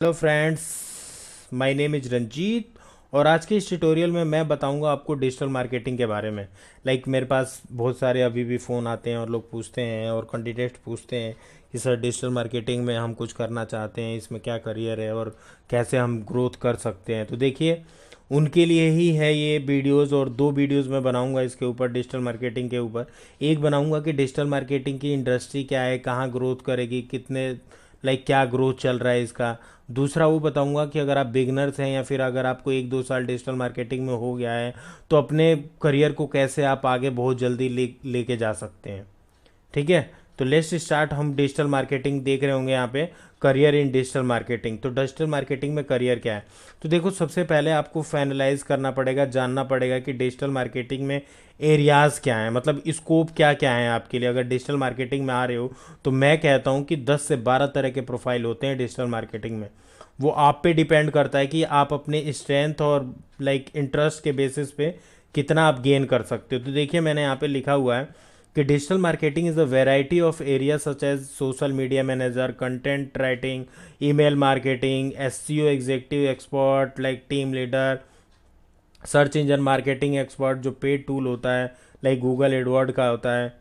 Hello friends, my name is Ranjeet. और आज के इस ट्यूटोरियल में मैं बताऊंगा आपको डिजिटल मार्केटिंग के बारे में। मेरे पास बहुत सारे अभी भी फ़ोन आते हैं और लोग पूछते हैं और कैंडिडेट पूछते हैं कि सर डिजिटल मार्केटिंग में हम कुछ करना चाहते हैं, इसमें क्या करियर है और कैसे हम ग्रोथ कर सकते हैं। तो देखिए, उनके लिए ही है ये वीडियोस। और दो वीडियोस मैं बनाऊंगा इसके ऊपर, डिजिटल मार्केटिंग के ऊपर। एक बनाऊंगा कि डिजिटल मार्केटिंग की इंडस्ट्री क्या है, कहाँ ग्रोथ करेगी, कितने क्या ग्रोथ चल रहा है इसका। दूसरा वो बताऊंगा कि अगर आप बिगनर्स हैं या फिर अगर आपको 1-2 साल डिजिटल मार्केटिंग में हो गया है तो अपने करियर को कैसे आप आगे बहुत जल्दी लेके जा सकते हैं। ठीक है, तो लेट्स स्टार्ट। हम डिजिटल मार्केटिंग देख रहे होंगे यहाँ पे, करियर इन डिजिटल मार्केटिंग। तो डिजिटल मार्केटिंग में करियर क्या है? तो देखो, सबसे पहले आपको फाइनलाइज करना पड़ेगा, जानना पड़ेगा कि डिजिटल मार्केटिंग में एरियाज़ क्या हैं, मतलब स्कोप क्या क्या है आपके लिए। अगर डिजिटल मार्केटिंग में आ रहे हो तो मैं कहता हूँ कि 10 से 12 तरह के प्रोफाइल होते हैं डिजिटल मार्केटिंग में। वो आप पे डिपेंड करता है कि आप अपने स्ट्रेंथ और इंटरेस्ट के बेसिस पे कितना आप गेन कर सकते हो। तो देखिए, मैंने यहाँ पे लिखा हुआ है कि digital marketing is a variety of area such as social media manager, content writing, email marketing, SEO executive expert like team leader, search engine marketing expert जो पेड टूल होता है लाइक गूगल एडवर्ड का होता है,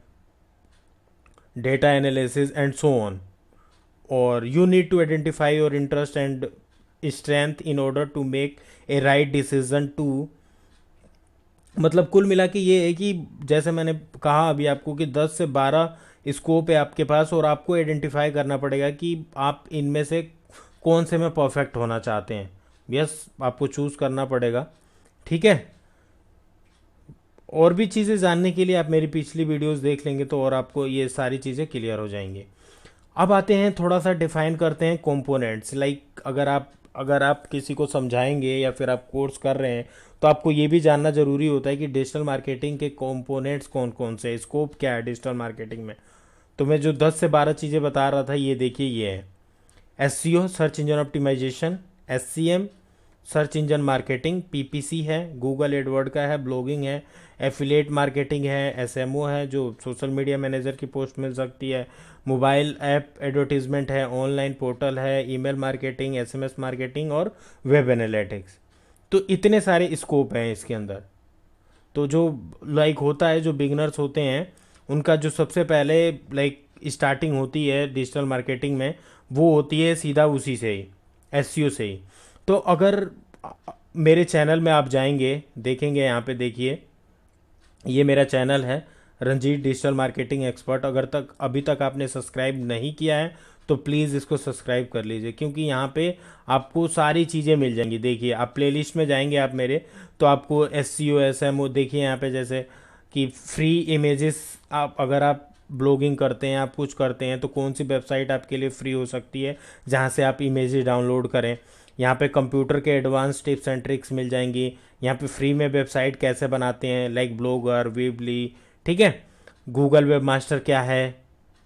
data analysis and so on. और you need to identify your interest and strength in order to make a right decision too. मतलब कुल मिला के ये है कि जैसे मैंने कहा अभी आपको कि 10 से 12 स्कोप है आपके पास, और आपको आइडेंटिफाई करना पड़ेगा कि आप इनमें से कौन से में परफेक्ट होना चाहते हैं। यस, आपको चूज़ करना पड़ेगा। ठीक है, और भी चीज़ें जानने के लिए आप मेरी पिछली वीडियोस देख लेंगे तो और आपको ये सारी चीज़ें क्लियर हो जाएंगी। अब आते हैं, थोड़ा सा डिफाइन करते हैं कंपोनेंट्स। अगर आप किसी को समझाएंगे या फिर आप कोर्स कर रहे हैं तो आपको ये भी जानना ज़रूरी होता है कि डिजिटल मार्केटिंग के कंपोनेंट्स कौन कौन से, स्कोप क्या है डिजिटल मार्केटिंग में। तो मैं जो 10 से 12 चीज़ें बता रहा था, ये देखिए, ये है SEO, search engine optimization, SCM, search engine marketing, PPC है, गूगल एडवर्ड का है, ब्लॉगिंग है, एफिलिएट मार्केटिंग है, एसएमओ है जो सोशल मीडिया मैनेजर की पोस्ट मिल सकती है, मोबाइल ऐप एडवर्टीजमेंट है, ऑनलाइन पोर्टल है, ईमेल मार्केटिंग, एसएमएस मार्केटिंग और वेब एनालिटिक्स। तो इतने सारे स्कोप हैं इसके अंदर। तो जो होता है, जो बिगनर्स होते हैं उनका जो सबसे पहले स्टार्टिंग होती है डिजिटल मार्केटिंग में, वो होती है सीधा उसी से ही, एसईओ से ही। तो अगर मेरे चैनल में आप जाएंगे, देखेंगे यहाँ पे, देखिए ये मेरा चैनल है, रंजीत डिजिटल मार्केटिंग एक्सपर्ट। अगर अभी तक आपने सब्सक्राइब नहीं किया है तो प्लीज़ इसको सब्सक्राइब कर लीजिए, क्योंकि यहाँ पे आपको सारी चीज़ें मिल जाएंगी। देखिए, आप प्लेलिस्ट में जाएंगे आप मेरे, तो आपको S C O S M O, देखिए यहाँ पे जैसे कि फ्री इमेजेस, अगर आप ब्लॉगिंग करते हैं, आप कुछ करते हैं, तो कौन सी वेबसाइट आपके लिए फ्री हो सकती है जहाँ से आप इमेजेस डाउनलोड करें। यहाँ पे कंप्यूटर के एडवांस टिप्स एंड ट्रिक्स मिल जाएंगी। यहाँ पे फ्री में वेबसाइट कैसे बनाते हैं लाइक ब्लॉगर, वेबली। ठीक है, गूगल वेब मास्टर क्या है,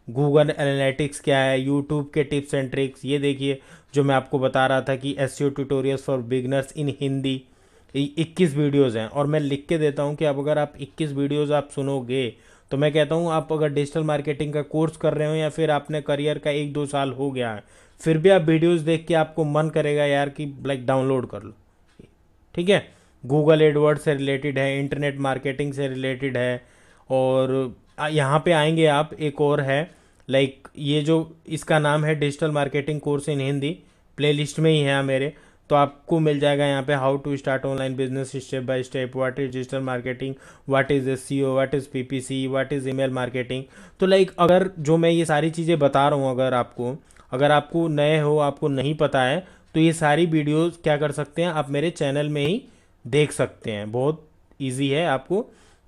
गूगल एनालिटिक्स क्या है, यूट्यूब के टिप्स एंड ट्रिक्स। ये देखिए, जो मैं आपको बता रहा था कि SEO tutorials for beginners in Hindi, 21 videos हैं। और मैं लिख के देता हूँ कि अब अगर आप 21 वीडियोज़ आप सुनोगे तो मैं कहता हूँ, आप अगर डिजिटल मार्केटिंग का कोर्स कर रहे हो या फिर आपने करियर का 1-2 साल हो गया है, फिर भी आप वीडियोस देख के आपको मन करेगा यार कि डाउनलोड कर लो। ठीक है, गूगल एडवर्ड से रिलेटेड है, इंटरनेट मार्केटिंग से रिलेटेड है। और यहाँ पे आएंगे आप, एक और है ये जो इसका नाम है digital marketing course in Hindi, playlist में ही है मेरे। तो आपको मिल जाएगा यहाँ पे how to start online business step by step, what is digital marketing, what is SEO, what is PPC, what is email marketing. तो अगर जो मैं ये सारी चीज़ें बता रहा हूँ, अगर आपको नए हो, आपको नहीं पता है, तो ये सारी वीडियोस क्या कर सकते हैं, आप मेरे चैनल में ही देख सकते हैं। बहुत इजी है, आपको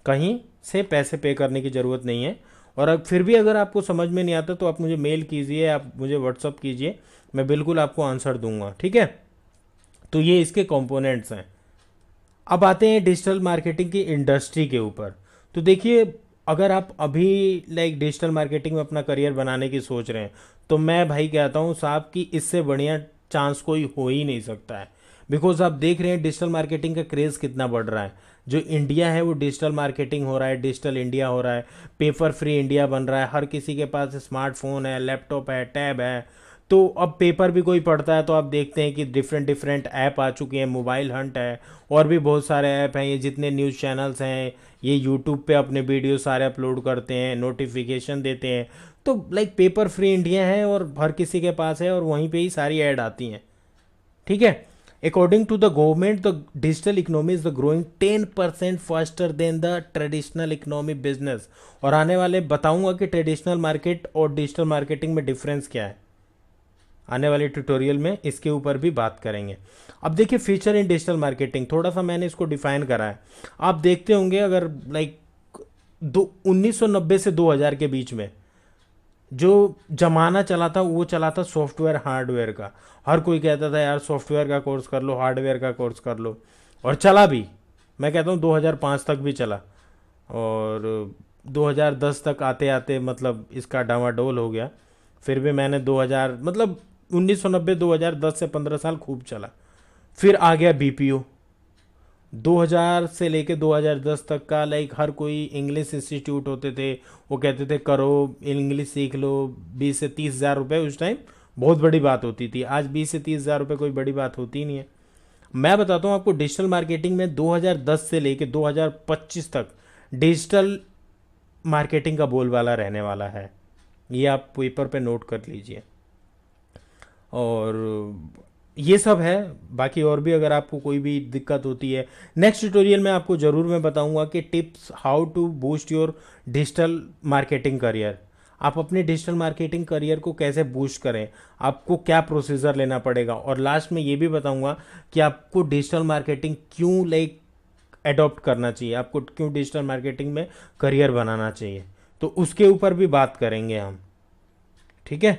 कहीं से पैसे पे करने की ज़रूरत नहीं है। और अब फिर भी अगर आपको समझ में नहीं आता तो आप मुझे मेल कीजिए, आप मुझे व्हाट्सअप कीजिए, मैं बिल्कुल आपको आंसर दूंगा। ठीक है, तो ये इसके कंपोनेंट्स हैं। अब आते हैं डिजिटल मार्केटिंग की इंडस्ट्री के ऊपर। तो देखिए, अगर आप अभी डिजिटल मार्केटिंग में अपना करियर बनाने की सोच रहे हैं तो मैं भाई कहता हूँ साहब कि इससे बढ़िया चांस कोई हो ही नहीं सकता है। बिकॉज आप देख रहे हैं डिजिटल मार्केटिंग का क्रेज़ कितना बढ़ रहा है। जो इंडिया है वो डिजिटल मार्केटिंग हो रहा है, डिजिटल इंडिया हो रहा है, पेपर फ्री इंडिया बन रहा है, हर किसी के पास स्मार्टफोन है, लैपटॉप है, टैब है। तो अब पेपर भी कोई पढ़ता है तो आप देखते हैं कि डिफरेंट डिफरेंट ऐप आ चुके हैं, मोबाइल हंट है और भी बहुत सारे ऐप हैं। ये जितने न्यूज़ चैनल्स हैं ये यूट्यूब पे अपने वीडियो सारे अपलोड करते हैं, नोटिफिकेशन देते हैं। तो लाइक पेपर फ्री इंडिया है और हर किसी के पास है और वहीं पे ही सारी ऐड आती हैं। ठीक है। According to the government the digital economy is the growing 10% faster than the traditional economy business. और आने वाले बताऊंगा कि ट्रेडिशनल मार्केट और डिजिटल मार्केटिंग में डिफरेंस क्या है। आने वाले ट्यूटोरियल में इसके ऊपर भी बात करेंगे। अब देखिए फीचर इन डिजिटल मार्केटिंग, थोड़ा सा मैंने इसको डिफाइन करा है। आप देखते होंगे अगर लाइक 1990 से 2000 के बीच में जो जमाना चला था वो चला था सॉफ्टवेयर हार्डवेयर का। हर कोई कहता था यार सॉफ्टवेयर का कोर्स कर लो, हार्डवेयर का कोर्स कर लो, और चला भी। मैं कहता हूँ 2005 तक भी चला और 2010 तक आते आते मतलब इसका डामाडोल हो गया। फिर भी मैंने 2000 मतलब 1990 2010 से 15 साल खूब चला। फिर आ गया बीपीओ 2000 से लेके 2010 तक का। लाइक हर कोई इंग्लिश इंस्टीट्यूट होते थे, वो कहते थे करो इंग्लिश सीख लो। 20 से 30 हज़ार रुपये उस टाइम बहुत बड़ी बात होती थी। आज 20 से 30 हज़ार रुपये कोई बड़ी बात होती ही नहीं है। मैं बताता हूँ आपको डिजिटल मार्केटिंग में 2010 से लेके 2025 तक डिजिटल मार्केटिंग का बोलबाला रहने वाला है। ये आप पेपर पे नोट कर लीजिए। और ये सब है। बाकी और भी अगर आपको कोई भी दिक्कत होती है नेक्स्ट ट्यूटोरियल में आपको ज़रूर मैं बताऊंगा कि tips how to boost your digital marketing career. आप अपने डिजिटल मार्केटिंग करियर को कैसे बूस्ट करें, आपको क्या प्रोसीजर लेना पड़ेगा, और लास्ट में ये भी बताऊंगा कि आपको डिजिटल मार्केटिंग क्यों लाइक एडॉप्ट करना चाहिए, आपको क्यों डिजिटल मार्केटिंग में करियर बनाना चाहिए। तो उसके ऊपर भी बात करेंगे हम। ठीक है।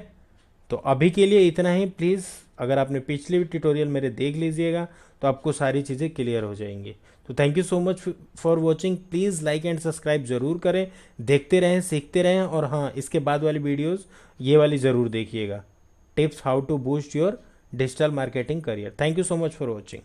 तो अभी के लिए इतना ही। प्लीज़ अगर आपने पिछले भी ट्यूटोरियल मेरे देख लीजिएगा तो आपको सारी चीज़ें क्लियर हो जाएंगी। तो thank you so much for watching. Please like and subscribe ज़रूर करें, देखते रहें, सीखते रहें। और हाँ, इसके बाद वाली वीडियोस ये वाली ज़रूर देखिएगा, tips how to boost your digital marketing career. Thank you so much for watching.